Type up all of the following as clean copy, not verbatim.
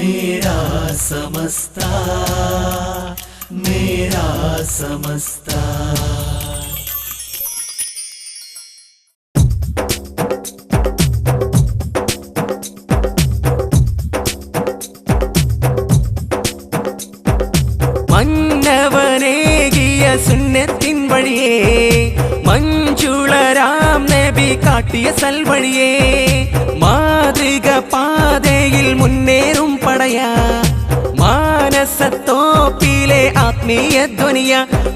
मेरा समस्ता मेरा समस्ता। മന്നവനേകിയ സുന്നത്തിൻ വഴിയേ മഞ്ജുളരാം നബി കാട്ടിയ സൽവഴിയേ മാതൃക പാതയിൽ മുന്നേറും പടയാ മാനസത്തോപ്പിലെ ആത്മീയ ധ്വനിയ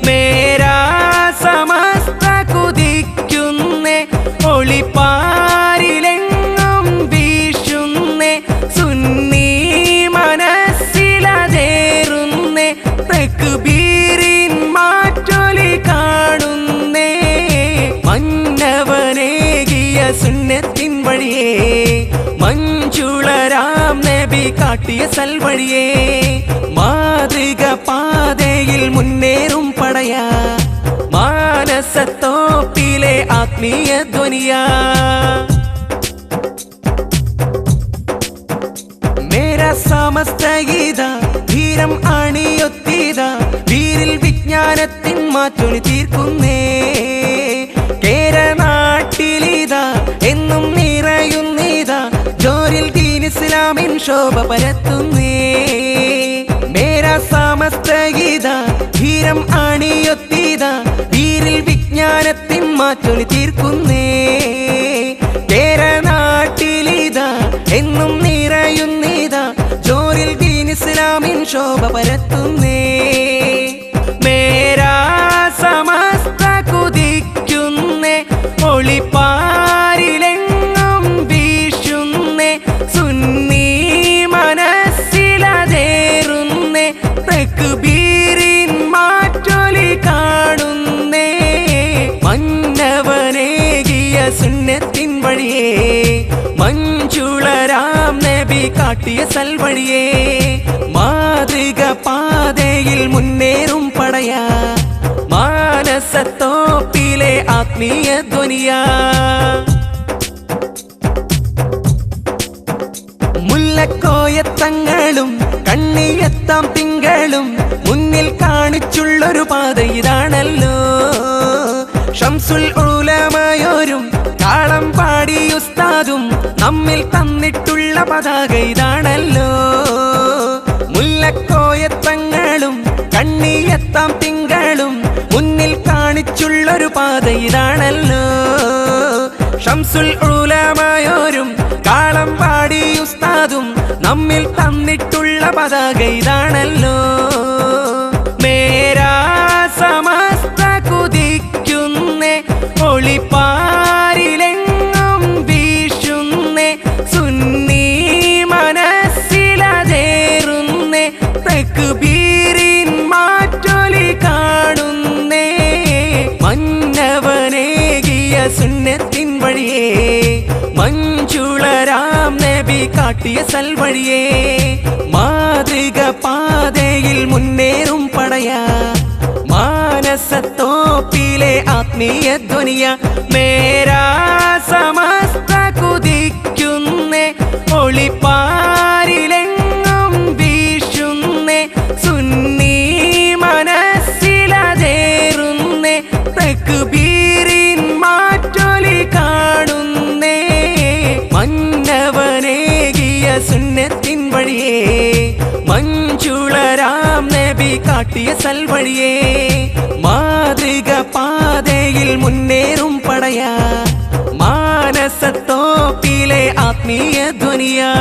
മേരാ സമസ്ത കുതിക്കുന്നേ ഒളിപ്പാരിലെങ്ങും വീശുന്നേ സുന്നി മനസ്സിലതേറുന്നേ തക്ബീരിൻ മാറ്റൊലി കാണുന്നേ മന്നവനേകിയ സുന്നത്തിൻ വഴിയേ മഞ്ജുളരാം നബി കാട്ടിയ സൽവഴിയേ മാതൃക പാതയിൽ മുന്നേറും പടയാ മാനസത്തോപ്പിലെ ആത്മീയ ധ്വനിയാ മേരാ സമസ്ത ഗീതാ ധീരം അണിയൊത്തിത വീരിൽ വിജ്ഞാനത്തിൻ മാറ്റൊലി തീർക്കുന്നേ കേരനാട്ടിലിതാ എന്നും നിറയുന്നീതാ ജോരിൽ ദീൻ ഇസ്ലാമിൻ ശോഭ പരത്തുന്നേ മേരാ സമസ്ത ഗീതാ ധീരം അണിയൊത്തിത വീരിൽ വിജ്ഞാനത്തിൻ മാറ്റൊലി തീർക്കുന്നേ കേരനാട്ടിലിതാ എന്നും നിറയുന്നീതാ ജോരിൽ ദീൻ ഇസ്ലാമിൻ ശോഭ പരത്തുന്നേ മേരാ സമസ്ത കുതിക്കുന്നേ ഒളിപ്പാരിലെങ്ങും വീശുന്നേ സുന്നി മനസ്സിലതേറുന്നേ തക്ബീരിൻ മാറ്റൊലി കാണുന്നേ മന്നവനേകിയ സുന്നത്തിൻ വഴിയേ മഞ്ജുളരാം നബി കാട്ടിയ സൽവഴിയേ മാതൃക പാതയിൽ മുന്നേറും പടയാ മാനസത്തോപ്പിലെ ആത്മീയ ധ്വനിയാ മുല്ലക്കോയത്തങ്ങളും കണ്ണിയെത്താം തിങ്കളും മുന്നിൽ കാണിച്ചുള്ളൊരു പാത ഇതാണല്ലോ ഷംസുൽ ഉലമയോരും താളം പാടി ഉസ്താദും നമ്മിൽ തന്നിട്ടുള്ള പതാക ഇതാണല്ലോ മുല്ലക്കോയത്തങ്ങളും കണ്ണിയെത്താം തിങ്കളും മുന്നിൽ കാണിച്ചുള്ളൊരു പാത ഇതാണല്ലോ ഷംസുൽ ഉലമയോരും താളം പാടി ഉസ്താദും നമ്മിൽ തന്നിട്ടുള്ള പതാക ഇതാണല്ലോ മേരാ സമസ്ത കുതിക്കുന്നേ ഒളിപ്പാരിലെങ്ങും വീശുന്നേ സുന്നി മനസ്സിലതേറുന്നേ തക്ബീരിൻ മാറ്റൊലി കാണുന്നേ മന്നവനേകിയ സുന്നത്തിൻ വഴിയേ മഞ്ജുളരാം നബി കാട്ടിയ സൽവഴിയേ മാതൃക പാതയിൽ മുന്നേറും പടയാ മാനസത്തോപ്പിലെ ആത്മീയ ധ്വനിയ മേരാ സമസ്ത കുതിക്കുന്നേ ഒളിപ്പാരിലെങ്ങും വീശുന്നേ സുന്നി മനസ്സിലതേറുന്നേ തക്ബീരിൻ മാറ്റൊലി കാണുന്നേ മന്നവനേകിയ സുന്നത്തിൻ വഴിയേ മഞ്ജുളരാം നബി കാട്ടിയ സൽവഴിയേ മാതൃക പാതയിൽ മുന്നേറും പടയാ മാനസത്തോപ്പിലെ ആത്മീയ ധ്വനിയാ